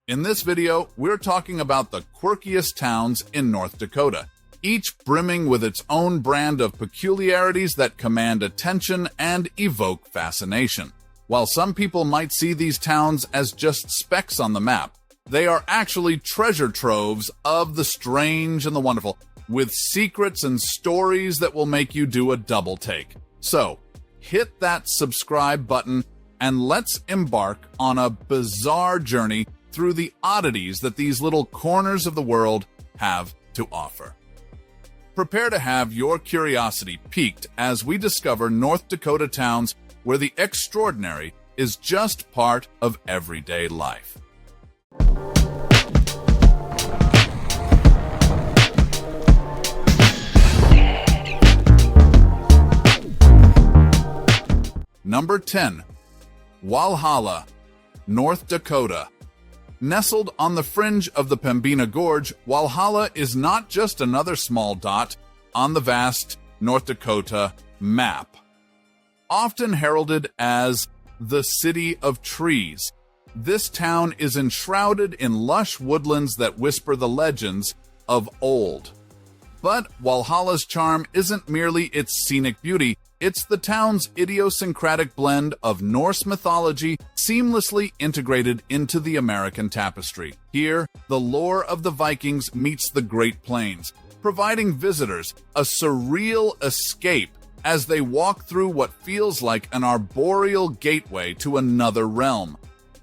In this video, we're talking about the quirkiest towns in North Dakota, each brimming with its own brand of peculiarities that command attention and evoke fascination. While some people might see these towns as just specks on the map, they are actually treasure troves of the strange and the wonderful, with secrets and stories that will make you do a double take. So, hit that subscribe button and let's embark on a bizarre journey through the oddities that these little corners of the world have to offer. Prepare to have your curiosity piqued as we discover North Dakota towns where the extraordinary is just part of everyday life. Number 10. Walhalla, North Dakota. Nestled on the fringe of the Pembina Gorge, Walhalla is not just another small dot on the vast North Dakota map. Often heralded as the City of Trees, this town is enshrouded in lush woodlands that whisper the legends of old. But Walhalla's charm isn't merely its scenic beauty, it's the town's idiosyncratic blend of Norse mythology seamlessly integrated into the American tapestry. Here, the lore of the Vikings meets the Great Plains, providing visitors a surreal escape as they walk through what feels like an arboreal gateway to another realm.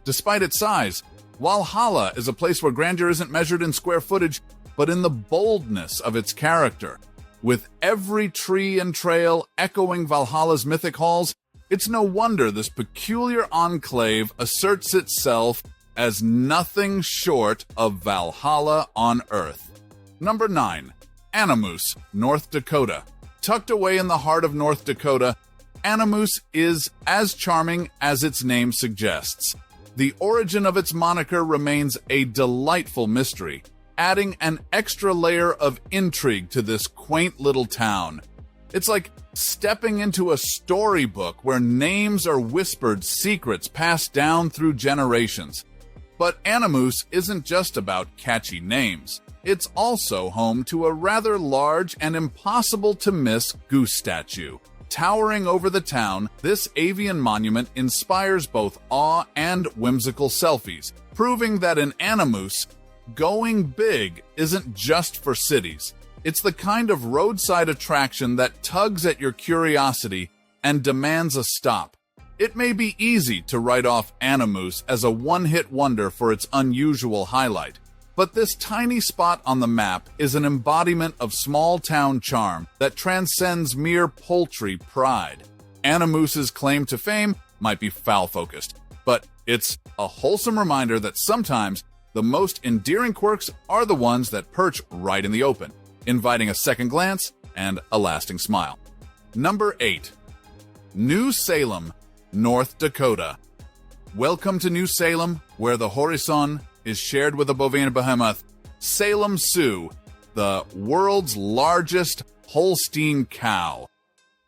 Despite its size, Walhalla is a place where grandeur isn't measured in square footage, but in the boldness of its character. With every tree and trail echoing Valhalla's mythic halls, it's no wonder this peculiar enclave asserts itself as nothing short of Valhalla on Earth. Number 9. Animus, North Dakota. Tucked away in the heart of North Dakota, Animus is as charming as its name suggests. The origin of its moniker remains a delightful mystery, adding an extra layer of intrigue to this quaint little town. It's like stepping into a storybook where names are whispered secrets passed down through generations. But Animus isn't just about catchy names. It's also home to a rather large and impossible-to-miss goose statue. Towering over the town, this avian monument inspires both awe and whimsical selfies, proving that in Animus, going big isn't just for cities. It's the kind of roadside attraction that tugs at your curiosity and demands a stop. It may be easy to write off Animus as a one-hit wonder for its unusual highlight, but this tiny spot on the map is an embodiment of small-town charm that transcends mere paltry pride. Animus's claim to fame might be foul-focused, but it's a wholesome reminder that sometimes the most endearing quirks are the ones that perch right in the open, inviting a second glance and a lasting smile. Number 8. New Salem, North Dakota. Welcome to New Salem, where the horizon is shared with a bovine behemoth, Salem Sioux, the world's largest Holstein cow.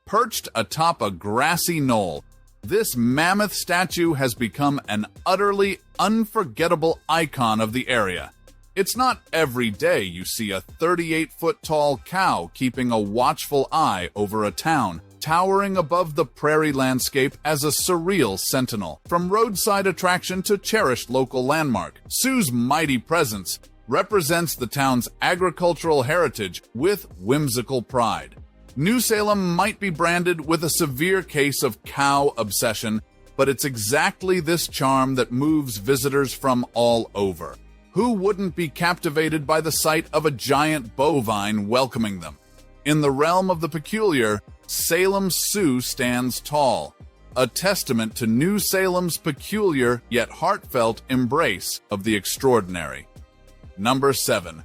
Perched atop a grassy knoll, this mammoth statue has become an utterly unforgettable icon of the area. It's not every day you see a 38-foot-tall cow keeping a watchful eye over a town, towering above the prairie landscape as a surreal sentinel. From roadside attraction to cherished local landmark, Sioux's mighty presence represents the town's agricultural heritage with whimsical pride. New Salem might be branded with a severe case of cow obsession, but it's exactly this charm that moves visitors from all over. Who wouldn't be captivated by the sight of a giant bovine welcoming them? In the realm of the peculiar, Salem Sioux stands tall, a testament to New Salem's peculiar yet heartfelt embrace of the extraordinary. Number 7.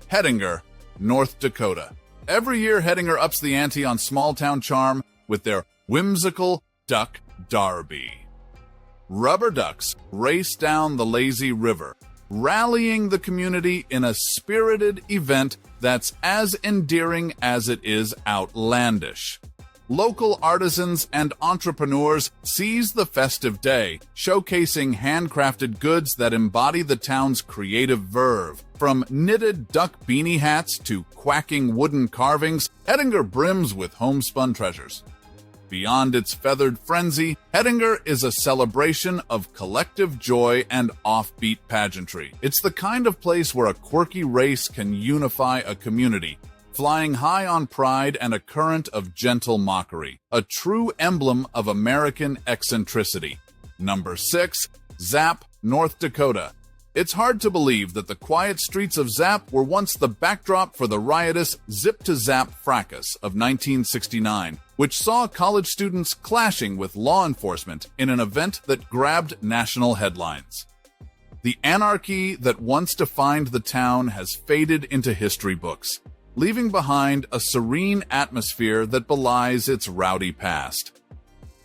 Hinger, North Dakota. Every year, Hinger ups the ante on small-town charm with their whimsical duck derby. Rubber ducks race down the lazy river, rallying the community in a spirited event that's as endearing as it is outlandish. Local artisans and entrepreneurs seize the festive day, showcasing handcrafted goods that embody the town's creative verve. From knitted duck beanie hats to quacking wooden carvings, Hinger brims with homespun treasures. Beyond its feathered frenzy, Hinger is a celebration of collective joy and offbeat pageantry. It's the kind of place where a quirky race can unify a community, flying high on pride and a current of gentle mockery, a true emblem of American eccentricity. Number 6. Zap, North Dakota. It's hard to believe that the quiet streets of Zap were once the backdrop for the riotous Zip-to-Zap fracas of 1969, which saw college students clashing with law enforcement in an event that grabbed national headlines. The anarchy that once defined the town has faded into history books, leaving behind a serene atmosphere that belies its rowdy past.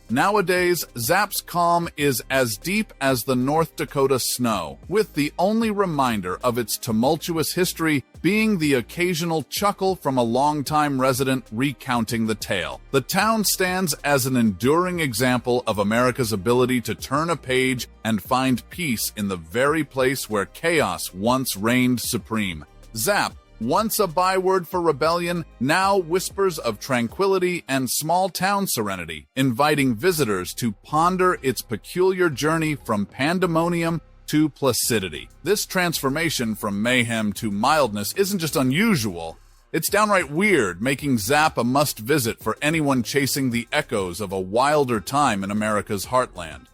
Nowadays, Zap's calm is as deep as the North Dakota snow, with the only reminder of its tumultuous history being the occasional chuckle from a longtime resident recounting the tale. The town stands as an enduring example of America's ability to turn a page and find peace in the very place where chaos once reigned supreme. Zap, once a byword for rebellion, now whispers of tranquility and small-town serenity, inviting visitors to ponder its peculiar journey from pandemonium to placidity. This transformation from mayhem to mildness isn't just unusual, it's downright weird, making Zap a must-visit for anyone chasing the echoes of a wilder time in America's heartland.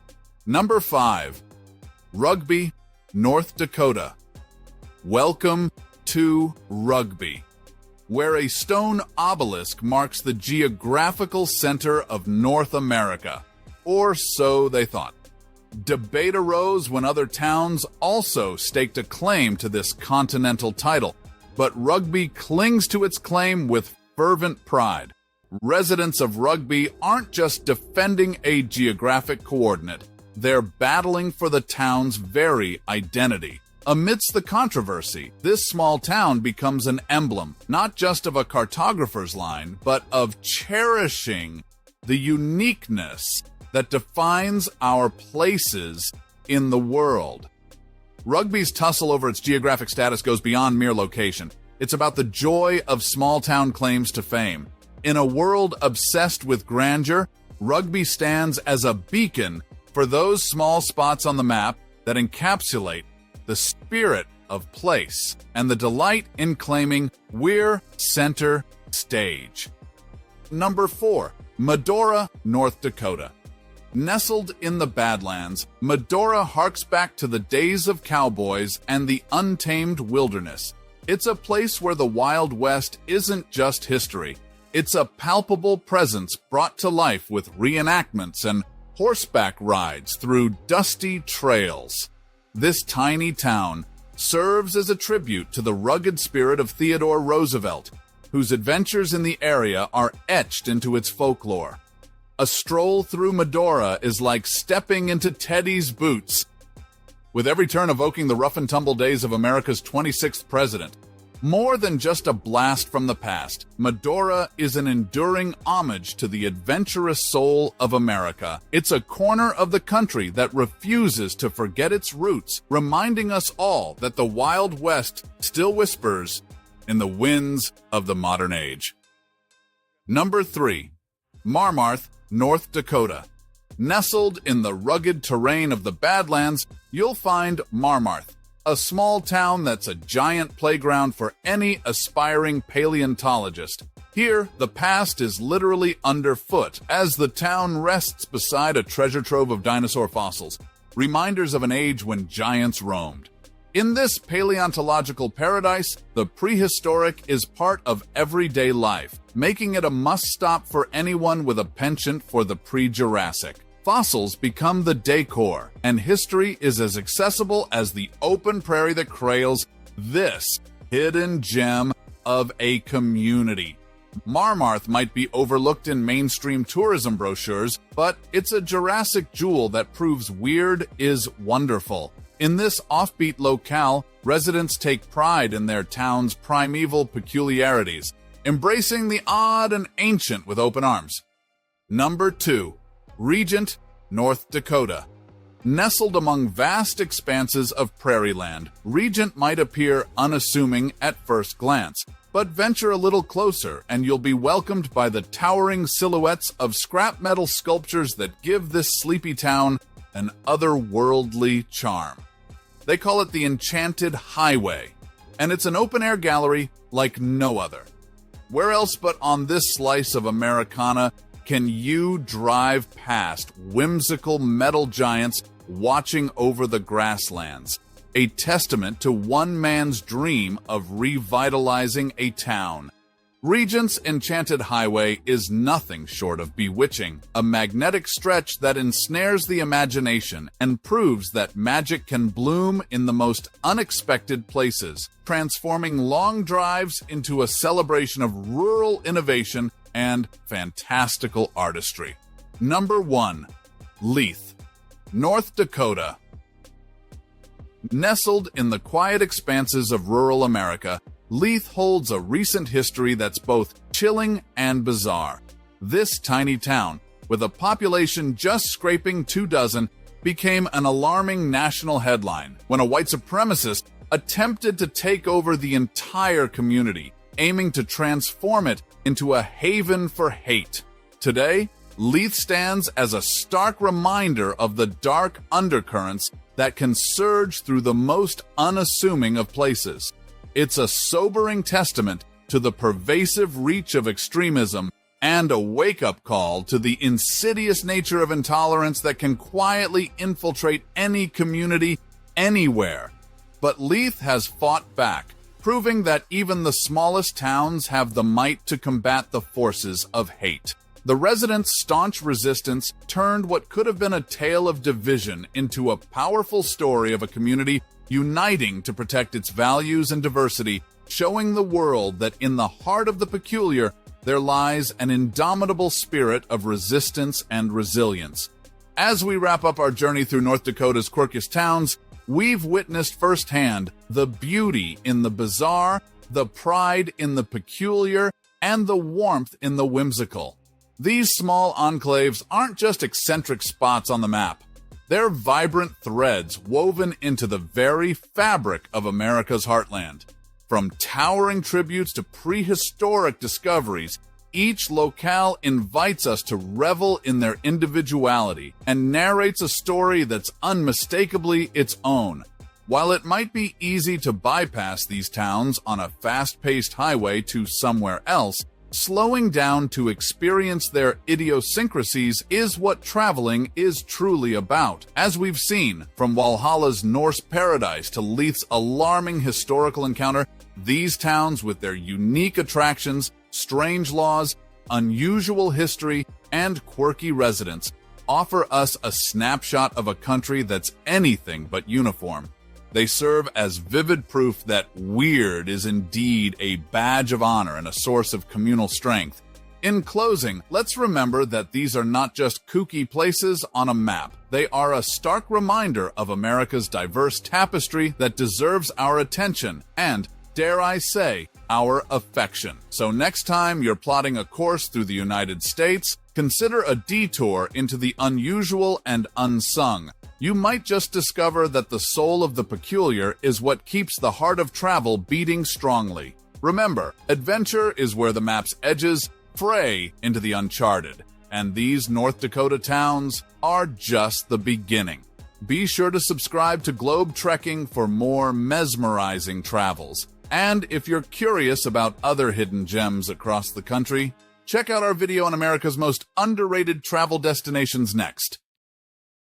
Number 5. Rugby, North Dakota. Welcome to Rugby, where a stone obelisk marks the geographical center of North America, or so they thought. Debate arose when other towns also staked a claim to this continental title, but Rugby clings to its claim with fervent pride. Residents of Rugby aren't just defending a geographic coordinate, they're battling for the town's very identity. Amidst the controversy, this small town becomes an emblem, not just of a cartographer's line, but of cherishing the uniqueness that defines our places in the world. Rugby's tussle over its geographic status goes beyond mere location. It's about the joy of small-town claims to fame. In a world obsessed with grandeur, Rugby stands as a beacon for those small spots on the map that encapsulate the spirit of place and the delight in claiming we're center stage. Number 4. Madora, North Dakota. Nestled in the Badlands, Madora harks back to the days of cowboys and the untamed wilderness. It's a place where the Wild West isn't just history. It's a palpable presence brought to life with reenactments and horseback rides through dusty trails. This tiny town serves as a tribute to the rugged spirit of Theodore Roosevelt, whose adventures in the area are etched into its folklore. A stroll through Madora is like stepping into Teddy's boots, with every turn evoking the rough-and-tumble days of America's 26th president. More than just a blast from the past, Madora is an enduring homage to the adventurous soul of America. It's a corner of the country that refuses to forget its roots, reminding us all that the Wild West still whispers in the winds of the modern age. Number 3. Marmar, North Dakota. Nestled in the rugged terrain of the Badlands, you'll find Marmar, a small town that's a giant playground for any aspiring paleontologist. Here, the past is literally underfoot as the town rests beside a treasure trove of dinosaur fossils, reminders of an age when giants roamed. In this paleontological paradise, the prehistoric is part of everyday life, making it a must-stop for anyone with a penchant for the pre-Jurassic. Fossils become the decor, and history is as accessible as the open prairie that cradles this hidden gem of a community. Marmar might be overlooked in mainstream tourism brochures, but it's a Jurassic jewel that proves weird is wonderful. In this offbeat locale, residents take pride in their town's primeval peculiarities, embracing the odd and ancient with open arms. Number 2. Regent, North Dakota. Nestled among vast expanses of prairie land, Regent might appear unassuming at first glance, but venture a little closer and you'll be welcomed by the towering silhouettes of scrap metal sculptures that give this sleepy town an otherworldly charm. They call it the Enchanted Highway, and it's an open-air gallery like no other. Where else but on this slice of Americana can you drive past whimsical metal giants watching over the grasslands, a testament to one man's dream of revitalizing a town. Regent's Enchanted Highway is nothing short of bewitching, a magnetic stretch that ensnares the imagination and proves that magic can bloom in the most unexpected places, transforming long drives into a celebration of rural innovation and fantastical artistry. Number 1. Leth, North Dakota. Nestled in the quiet expanses of rural America, Leth holds a recent history that's both chilling and bizarre. This tiny town, with a population just scraping 24, became an alarming national headline when a white supremacist attempted to take over the entire community, aiming to transform it into a haven for hate. Today, Leth stands as a stark reminder of the dark undercurrents that can surge through the most unassuming of places. It's a sobering testament to the pervasive reach of extremism and a wake-up call to the insidious nature of intolerance that can quietly infiltrate any community anywhere. But Leth has fought back, proving that even the smallest towns have the might to combat the forces of hate. The residents' staunch resistance turned what could have been a tale of division into a powerful story of a community uniting to protect its values and diversity, showing the world that in the heart of the peculiar there lies an indomitable spirit of resistance and resilience. As we wrap up our journey through North Dakota's quirkiest towns, we've witnessed firsthand the beauty in the bizarre, the pride in the peculiar, and the warmth in the whimsical. These small enclaves aren't just eccentric spots on the map. They're vibrant threads woven into the very fabric of America's heartland. From towering tributes to prehistoric discoveries, each locale invites us to revel in their individuality and narrates a story that's unmistakably its own. While it might be easy to bypass these towns on a fast-paced highway to somewhere else, slowing down to experience their idiosyncrasies is what traveling is truly about. As we've seen, from Walhalla's Norse paradise to Leth's alarming historical encounter, these towns with their unique attractions, strange laws, unusual history, and quirky residents offer us a snapshot of a country that's anything but uniform. They serve as vivid proof that weird is indeed a badge of honor and a source of communal strength. In closing, let's remember that these are not just kooky places on a map. They are a stark reminder of America's diverse tapestry that deserves our attention and, dare I say, our affection. So next time you're plotting a course through the United States, consider a detour into the unusual and unsung. You might just discover that the soul of the peculiar is what keeps the heart of travel beating strongly. Remember, adventure is where the map's edges fray into the uncharted, and these North Dakota towns are just the beginning. Be sure to subscribe to Globe Trekking for more mesmerizing travels. And if you're curious about other hidden gems across the country, check out our video on America's most underrated travel destinations next.